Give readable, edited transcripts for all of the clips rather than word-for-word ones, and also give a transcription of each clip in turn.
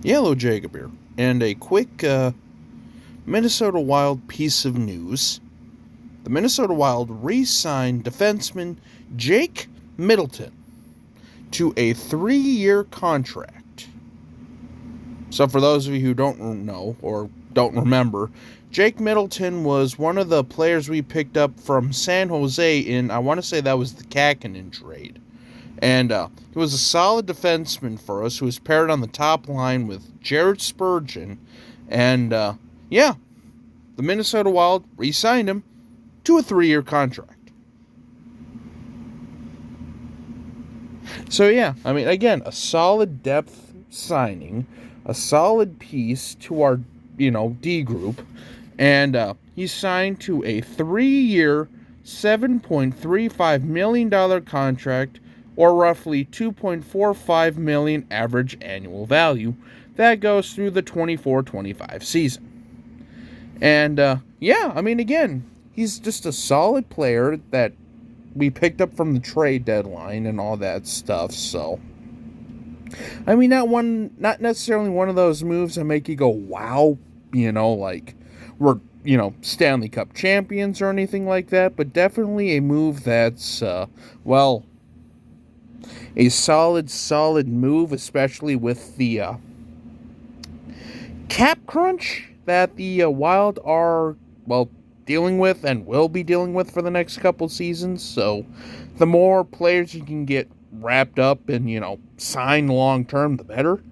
Yellow Jacob here, and a quick Minnesota Wild piece of news. The Minnesota Wild re-signed defenseman Jake Middleton to a 3-year contract. So for those of you who don't know or don't remember, Jake Middleton was one of the players we picked up from San Jose in, I want to say that was the Kakkonen trade. And he was a solid defenseman for us who was paired on the top line with Jared Spurgeon. And, the Minnesota Wild re-signed him to a 3-year contract. So, again, a solid depth signing, a solid piece to our, D group. And he's signed to a 3-year, $7.35 million contract, or roughly $2.45 million average annual value. That goes through the 24-25 season. And, again, he's just a solid player that we picked up from the trade deadline and all that stuff, so. Not necessarily one of those moves that make you go, wow, like we're, Stanley Cup champions or anything like that, but definitely a move that's, a solid move, especially with the cap crunch that the Wild are, dealing with and will be dealing with for the next couple seasons. So the more players you can get wrapped up and, sign long term, the better.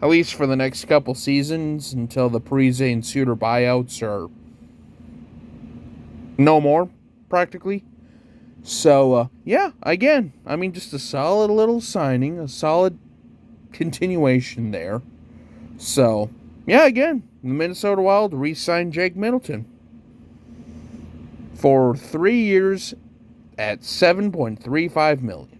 At least for the next couple seasons until the Parise and Suter buyouts are no more, practically. So, just a solid little signing, a solid continuation there. So, the Minnesota Wild re-signed Jake Middleton for 3 years at $7.35 million.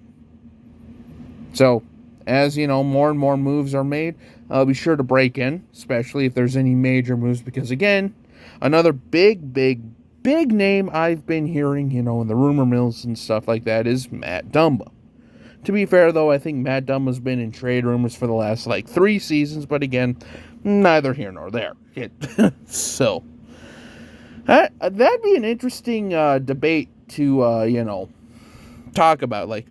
So, as more and more moves are made, I'll be sure to break in, especially if there's any major moves, because again, another big name I've been hearing, in the rumor mills and stuff like that is Matt Dumba. To be fair, though, I think Matt Dumba's been in trade rumors for the last, 3 seasons, but again, neither here nor there. So, that'd be an interesting debate to, talk about,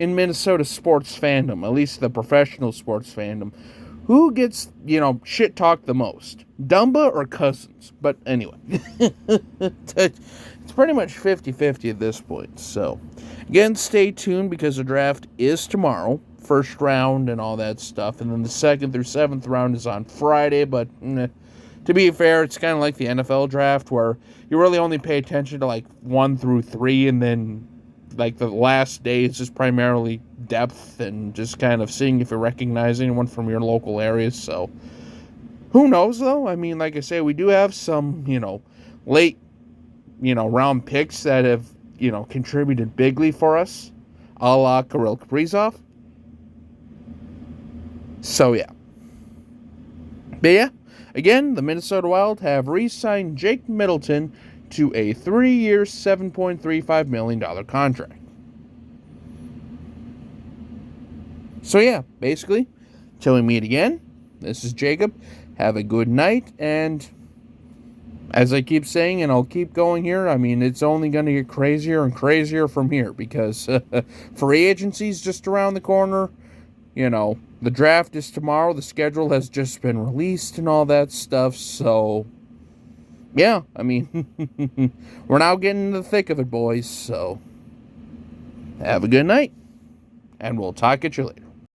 in Minnesota sports fandom, at least the professional sports fandom, who gets, shit talked the most? Dumba or Cousins? But anyway, it's pretty much 50-50 at this point. So, again, stay tuned because the draft is tomorrow. First round and all that stuff. And then the 2nd through 7th round is on Friday. But to be fair, it's kind of like the NFL draft where you really only pay attention to 1 through 3, and then the last day is just primarily depth and just kind of seeing if you recognize anyone from your local areas. So, who knows, though? Like I say, we do have some, late, round picks that have, contributed bigly for us, a la Kirill Kaprizov. So, yeah. But, again, the Minnesota Wild have re-signed Jake Middleton to a 3-year, $7.35 million contract. So, basically, till we meet again, this is Jacob. Have a good night, and as I keep saying, and I'll keep going here, it's only going to get crazier and crazier from here, because free agency's just around the corner. The draft is tomorrow. The schedule has just been released and all that stuff, so we're now getting in the thick of it, boys. So, have a good night, and we'll talk at you later.